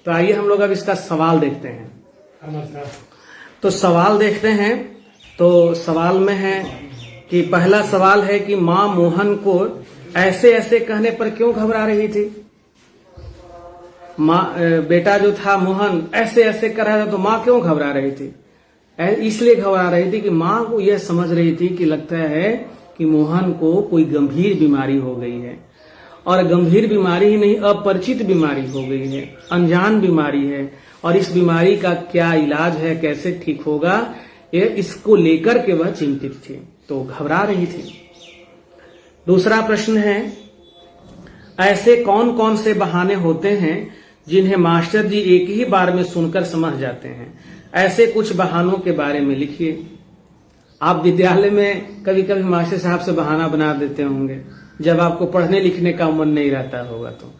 तो आइए हम लोग अब इसका सवाल देखते हैं। तो सवाल देखते हैं। तो सवाल में है कि पहला सवाल है कि माँ मोहन को ऐसे ऐसे कहने पर क्यों घबरा रही थी। माँ बेटा जो था मोहन ऐसे ऐसे कर रहा था, तो माँ क्यों घबरा रही थी। इसलिए घबरा रही थी कि माँ को यह समझ रही थी कि लगता है कि मोहन को कोई गंभीर बीमारी हो गई है, और गंभीर बीमारी ही नहीं, अपरिचित बीमारी हो गई है, अनजान बीमारी है, और इस बीमारी का क्या इलाज है, कैसे ठीक होगा, ये इसको लेकर के वह चिंतित थी, तो घबरा रही थी। दूसरा प्रश्न है, ऐसे कौन कौन से बहाने होते हैं जिन्हें मास्टर जी एक ही बार में सुनकर समझ जाते हैं। ऐसे कुछ बहानों के बारे में लिखिए। आप विद्यालय में कभी कभी मास्टर साहब से बहाना बना देते होंगे, जब आपको पढ़ने लिखने का मन नहीं रहता होगा, तो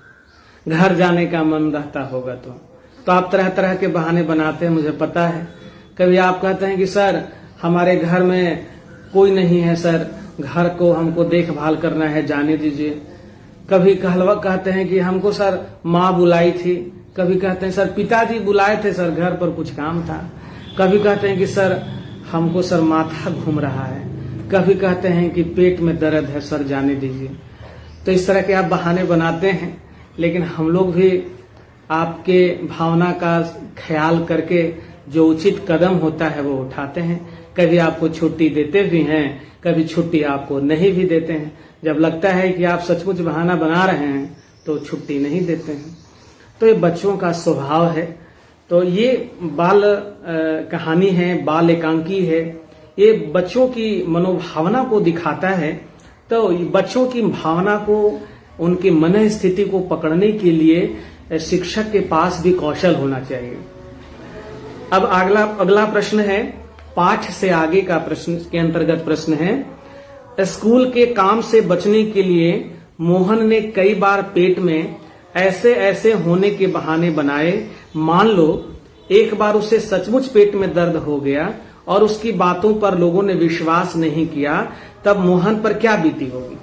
घर जाने का मन रहता होगा, तो आप तरह तरह के बहाने बनाते हैं, मुझे पता है। कभी आप कहते हैं कि सर हमारे घर में कोई नहीं है सर, घर को हमको देखभाल करना है, जाने दीजिए। कभी कहते हैं कि हमको सर माँ बुलाई थी। कभी कहते हैं सर पिताजी बुलाए थे सर, घर पर कुछ काम था। कभी कहते हैं कि सर हमको सर माथा घूम रहा है। कभी कहते हैं कि पेट में दर्द है सर, जाने दीजिए। तो इस तरह के आप बहाने बनाते हैं, लेकिन हम लोग भी आपके भावना का ख्याल करके जो उचित कदम होता है वो उठाते हैं। कभी आपको छुट्टी देते भी हैं, कभी छुट्टी आपको नहीं भी देते हैं। जब लगता है कि आप सचमुच बहाना बना रहे हैं तो छुट्टी नहीं देते हैं। तो ये बच्चों का स्वभाव है। तो ये बाल कहानी है, बाल एकांकी है, ये बच्चों की मनोभावना को दिखाता है। तो बच्चों की भावना को, उनकी मन स्थिति को पकड़ने के लिए शिक्षक के पास भी कौशल होना चाहिए। अब अगला प्रश्न है, पाठ से आगे का प्रश्न के अंतर्गत प्रश्न है, स्कूल के काम से बचने के लिए मोहन ने कई बार पेट में ऐसे ऐसे होने के बहाने बनाए। मान लो एक बार उसे सचमुच पेट में दर्द हो गया और उसकी बातों पर लोगों ने विश्वास नहीं किया, तब मोहन पर क्या बीती होगी।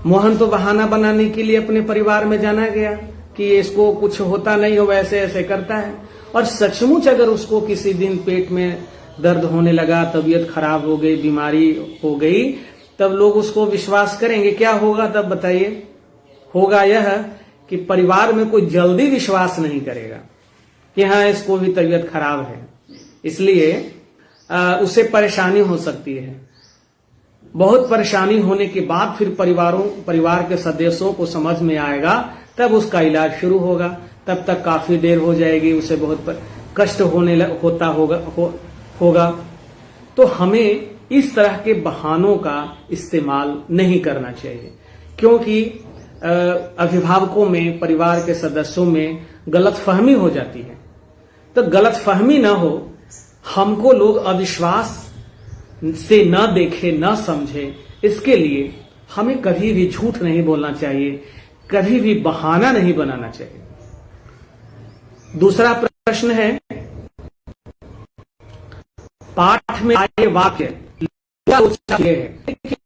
मोहन तो बहाना बनाने के लिए अपने परिवार में जाना गया कि इसको कुछ होता नहीं हो, ऐसे ऐसे करता है, और सचमुच अगर उसको किसी दिन पेट में दर्द होने लगा, तबीयत खराब हो गई, बीमारी हो गई, तब लोग उसको विश्वास करेंगे। क्या होगा तब बताइए। होगा यह कि परिवार में कोई जल्दी विश्वास नहीं करेगा कि हाँ इसको भी तबीयत खराब है, इसलिए उसे परेशानी हो सकती है। बहुत परेशानी होने के बाद फिर परिवार के सदस्यों को समझ में आएगा, तब उसका इलाज शुरू होगा। तब तक काफी देर हो जाएगी, उसे बहुत कष्ट होगा। तो हमें इस तरह के बहानों का इस्तेमाल नहीं करना चाहिए, क्योंकि अभिभावकों में, परिवार के सदस्यों में गलतफहमी हो जाती है। तो गलतफहमी न हो, हमको लोग अविश्वास से न देखे, न समझे, इसके लिए हमें कभी भी झूठ नहीं बोलना चाहिए, कभी भी बहाना नहीं बनाना चाहिए। दूसरा प्रश्न है, पाठ में आए वाक्य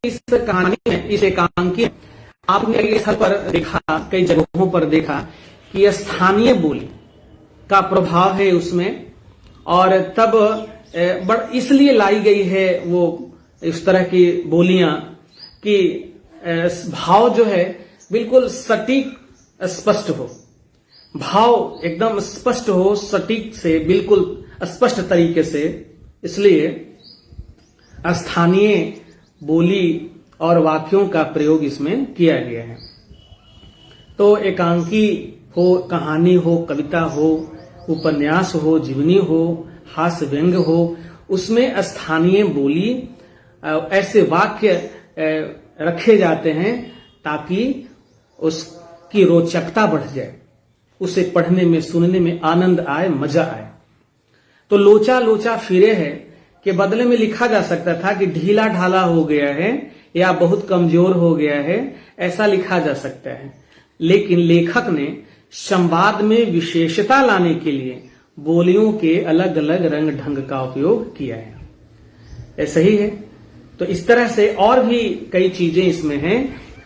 इस कहानी में, इस एकांकी आपने कई स्थल पर देखा, कई जगहों पर देखा कि स्थानीय बोली का प्रभाव है उसमें, और तब इसलिए लाई गई है वो इस तरह की बोलियां कि भाव जो है बिल्कुल सटीक स्पष्ट हो, भाव एकदम स्पष्ट हो, सटीक से, बिल्कुल स्पष्ट तरीके से। इसलिए स्थानीय बोली और वाक्यों का प्रयोग इसमें किया गया है। तो एकांकी हो, कहानी हो, कविता हो, उपन्यास हो, जीवनी हो, हास्य व्यंग हो, उसमें स्थानीय बोली, ऐसे वाक्य रखे जाते हैं ताकि उसकी रोचकता बढ़ जाए, उसे पढ़ने में, सुनने में आनंद आए, मजा आए। तो लोचा लोचा फिरे है के बदले में लिखा जा सकता था कि ढीला ढाला हो गया है या बहुत कमजोर हो गया है, ऐसा लिखा जा सकता है। लेकिन लेखक ने संवाद में विशेषता लाने के लिए बोलियों के अलग अलग रंग ढंग का उपयोग किया है। ऐसा ही है। तो इस तरह से और भी कई चीजें इसमें हैं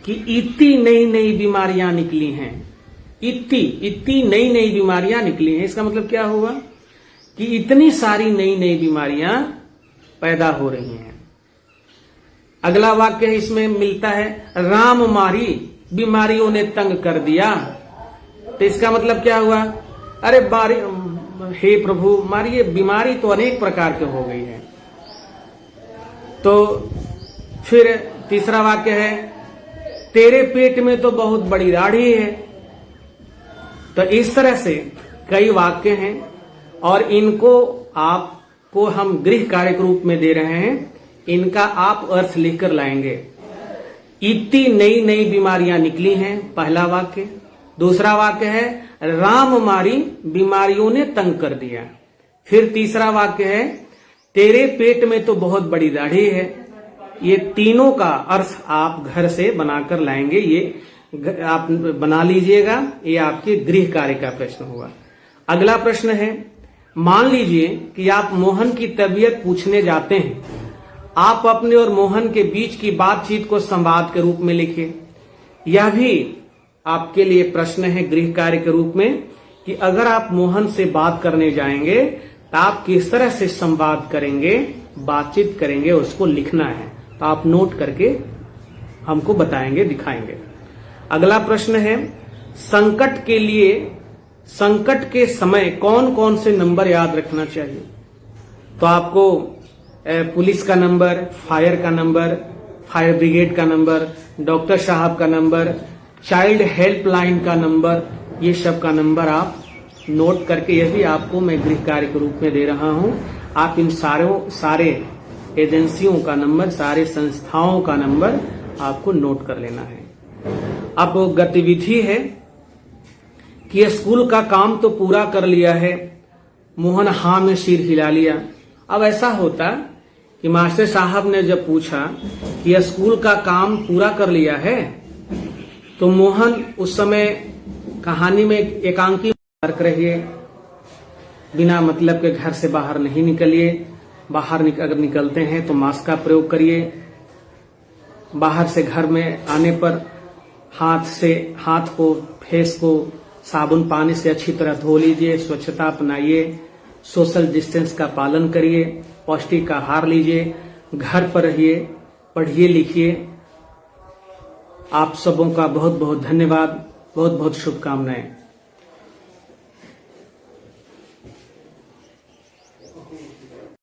कि इतनी नई नई बीमारियां निकली हैं, इतनी नई नई बीमारियां निकली हैं। इसका मतलब क्या हुआ कि इतनी सारी नई नई बीमारियां पैदा हो रही हैं। अगला वाक्य इसमें मिलता है, राम मारी बीमारियों ने तंग कर दिया। तो इसका मतलब क्या हुआ, अरे हे प्रभु मारिए, बीमारी तो अनेक प्रकार के हो गई है। तो फिर तीसरा वाक्य है, तेरे पेट में तो बहुत बड़ी दाढ़ी है। तो इस तरह से कई वाक्य हैं और इनको आपको हम गृह कार्य के रूप में दे रहे हैं। इनका आप अर्थ लिखकर लाएंगे। इतनी नई नई बीमारियां निकली हैं, पहला वाक्य। दूसरा वाक्य है, राम मारी बीमारियों ने तंग कर दिया। फिर तीसरा वाक्य है, तेरे पेट में तो बहुत बड़ी दाढ़ी है। ये तीनों का अर्थ आप घर से बनाकर लाएंगे। ये आप बना लीजिएगा। ये आपके गृह कार्य का प्रश्न हुआ। अगला प्रश्न है, मान लीजिए कि आप मोहन की तबीयत पूछने जाते हैं। आप अपने और मोहन के बीच की बातचीत को संवाद के रूप में लिखिए। यह भी आपके लिए प्रश्न है गृह कार्य के रूप में कि अगर आप मोहन से बात करने जाएंगे तो आप किस तरह से संवाद करेंगे, बातचीत करेंगे, उसको लिखना है। तो आप नोट करके हमको बताएंगे, दिखाएंगे। अगला प्रश्न है, संकट के समय कौन कौन से नंबर याद रखना चाहिए। तो आपको पुलिस का नंबर, फायर का नंबर, फायर ब्रिगेड का नंबर, डॉक्टर साहब का नंबर, चाइल्ड हेल्पलाइन का नंबर, ये सब का नंबर आप नोट करके, यह भी आपको मैं गृह कार्य के रूप में दे रहा हूं। आप इन सारे एजेंसियों का नंबर, सारे संस्थाओं का नंबर आपको नोट कर लेना है। अब गतिविधि है कि स्कूल का काम तो पूरा कर लिया है। मोहन हाँ में सिर हिला लिया। अब ऐसा होता कि मास्टर साहब ने जब पूछा कि स्कूल का काम पूरा कर लिया है, तो मोहन उस समय कहानी में एकांकी फर्क रहिए, बिना मतलब के घर से बाहर नहीं निकलिए। अगर निकलते हैं तो मास्क का प्रयोग करिए। बाहर से घर में आने पर हाथ को, फेस को साबुन पानी से अच्छी तरह धो लीजिए, स्वच्छता अपनाइए, सोशल डिस्टेंस का पालन करिए, पौष्टिक आहार लीजिए, घर पर रहिए, पढ़िए, लिखिए। आप सबों का बहुत बहुत धन्यवाद, बहुत बहुत शुभकामनाएं।